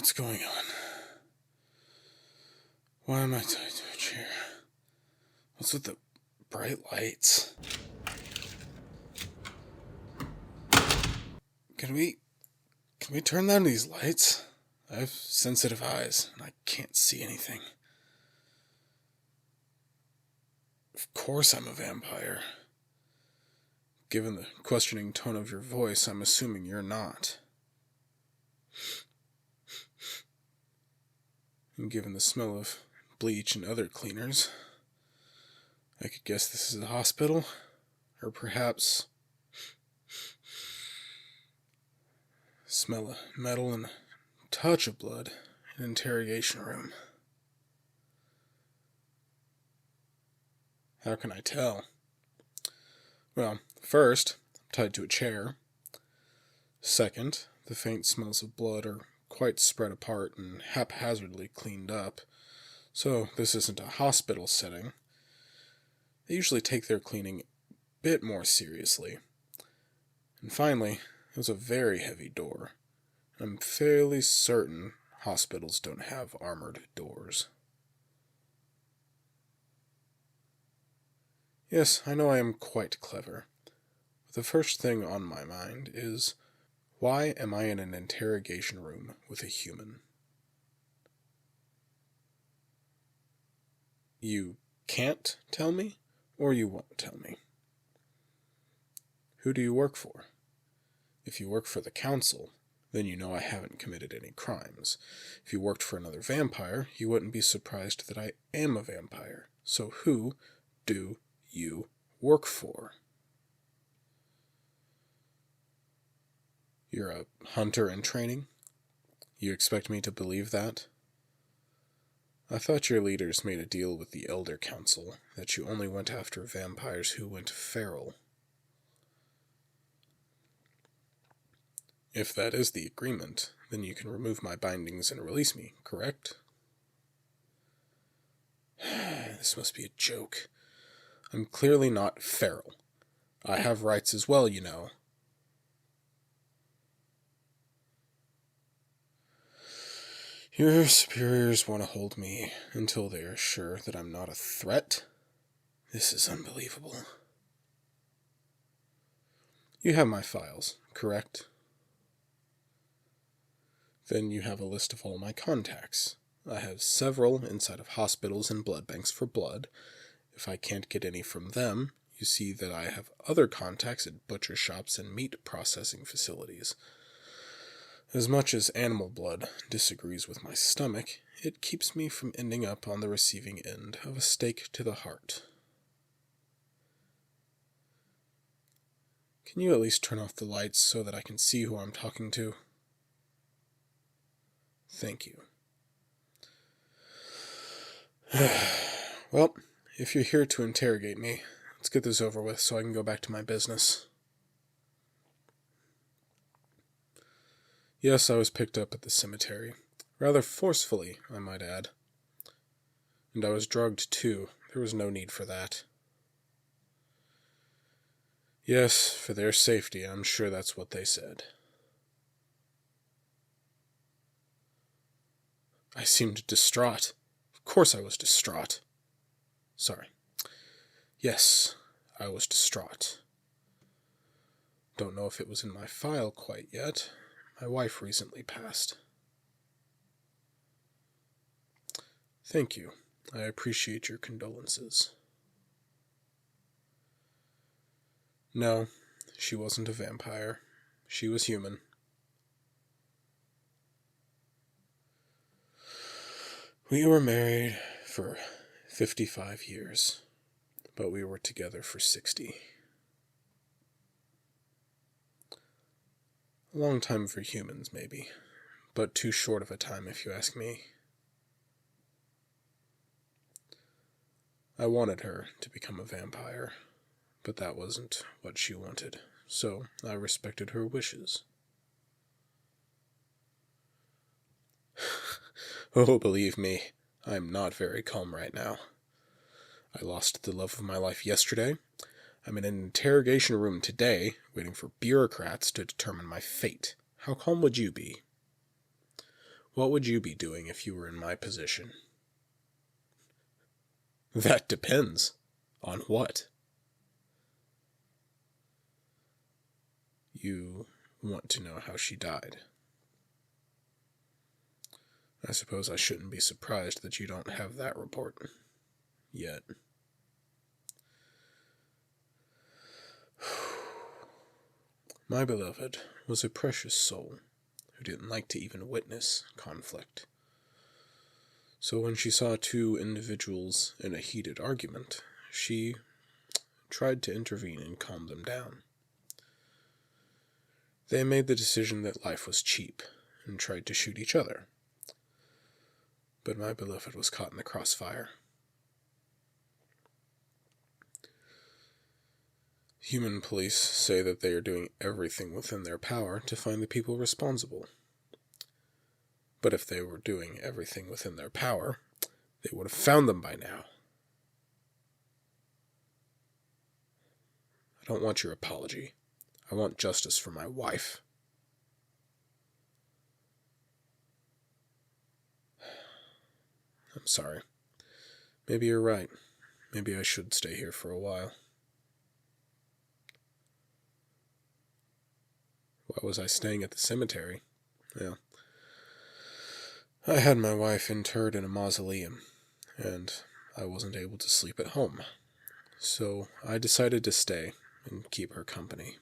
What's going on? Why am I tied to a chair? What's with the bright lights? Can we turn down these lights? I have sensitive eyes, and I can't see anything. Of course I'm a vampire. Given the questioning tone of your voice, I'm assuming you're not. And given the smell of bleach and other cleaners, I could guess this is a hospital, or perhaps smell of metal and a touch of blood, an interrogation room. How can I tell? Well, first, I'm tied to a chair. Second, the faint smells of blood are quite spread apart and haphazardly cleaned up, so this isn't a hospital setting. They usually take their cleaning a bit more seriously. And finally, it was a very heavy door. I'm fairly certain hospitals don't have armored doors. Yes, I know I am quite clever. But the first thing on my mind is, why am I in an interrogation room with a human? You can't tell me, or you won't tell me. Who do you work for? If you work for the council, then you know I haven't committed any crimes. If you worked for another vampire, you wouldn't be surprised that I am a vampire. So who do you work for? You're a hunter in training? You expect me to believe that? I thought your leaders made a deal with the Elder Council that you only went after vampires who went feral. If that is the agreement, then you can remove my bindings and release me, correct? This must be a joke. I'm clearly not feral. I have rights as well, you know. Your superiors want to hold me until they are sure that I'm not a threat? This is unbelievable. You have my files, correct? Then you have a list of all my contacts. I have several inside of hospitals and blood banks for blood. If I can't get any from them, you see that I have other contacts at butcher shops and meat processing facilities. As much as animal blood disagrees with my stomach, it keeps me from ending up on the receiving end of a stake to the heart. Can you at least turn off the lights so that I can see who I'm talking to? Thank you. Well, if you're here to interrogate me, let's get this over with so I can go back to my business. Yes, I was picked up at the cemetery. Rather forcefully, I might add. And I was drugged, too. There was no need for that. Yes, for their safety, I'm sure that's what they said. I seemed distraught. Of course I was distraught. Sorry. Yes, I was distraught. Don't know if it was in my file quite yet. My wife recently passed. Thank you. I appreciate your condolences. No, she wasn't a vampire. She was human. We were married for 55 years, but we were together for 60. A long time for humans, maybe, but too short of a time if you ask me. I wanted her to become a vampire, but that wasn't what she wanted, so I respected her wishes. Oh, believe me, I am not very calm right now. I lost the love of my life yesterday. I'm in an interrogation room today, waiting for bureaucrats to determine my fate. How calm would you be? What would you be doing if you were in my position? That depends. On what? You want to know how she died. I suppose I shouldn't be surprised that you don't have that report yet. My beloved was a precious soul who didn't like to even witness conflict. So when she saw two individuals in a heated argument, she tried to intervene and calm them down. They made the decision that life was cheap and tried to shoot each other. But my beloved was caught in the crossfire. Human police say that they are doing everything within their power to find the people responsible. But if they were doing everything within their power, they would have found them by now. I don't want your apology. I want justice for my wife. I'm sorry. Maybe you're right. Maybe I should stay here for a while. Why was I staying at the cemetery? Well, I had my wife interred in a mausoleum, and I wasn't able to sleep at home. So I decided to stay and keep her company.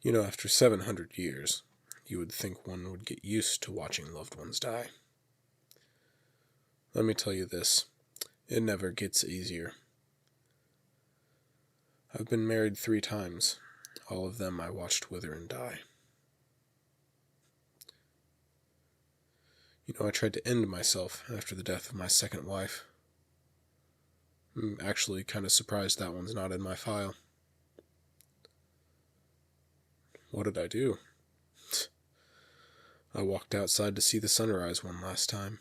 You know, after 700 years, you would think one would get used to watching loved ones die. Let me tell you this, it never gets easier. I've been married 3 times. All of them I watched wither and die. You know, I tried to end myself after the death of my second wife. I'm actually kind of surprised that one's not in my file. What did I do? I walked outside to see the sunrise one last time.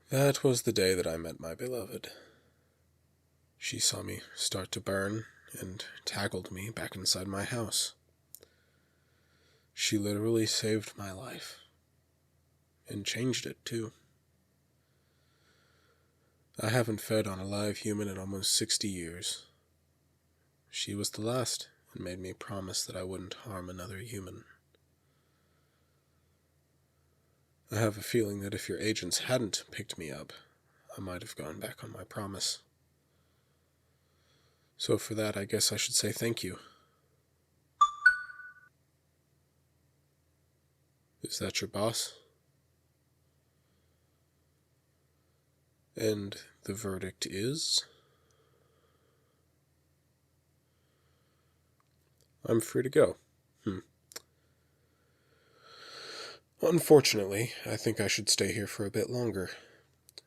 That was the day that I met my beloved. She saw me start to burn and tackled me back inside my house. She literally saved my life. And changed it, too. I haven't fed on a live human in almost 60 years. She was the last, and made me promise that I wouldn't harm another human. I have a feeling that if your agents hadn't picked me up, I might have gone back on my promise. So for that, I guess I should say thank you. Is that your boss? And the verdict is? I'm free to go. Unfortunately, I think I should stay here for a bit longer.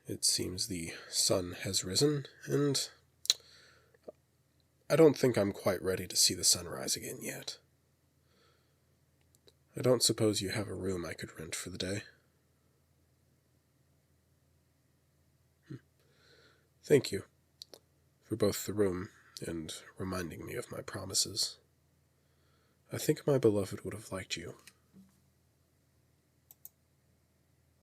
It seems the sun has risen, and I don't think I'm quite ready to see the sunrise again yet. I don't suppose you have a room I could rent for the day? Thank you for both the room and reminding me of my promises. I think my beloved would have liked you.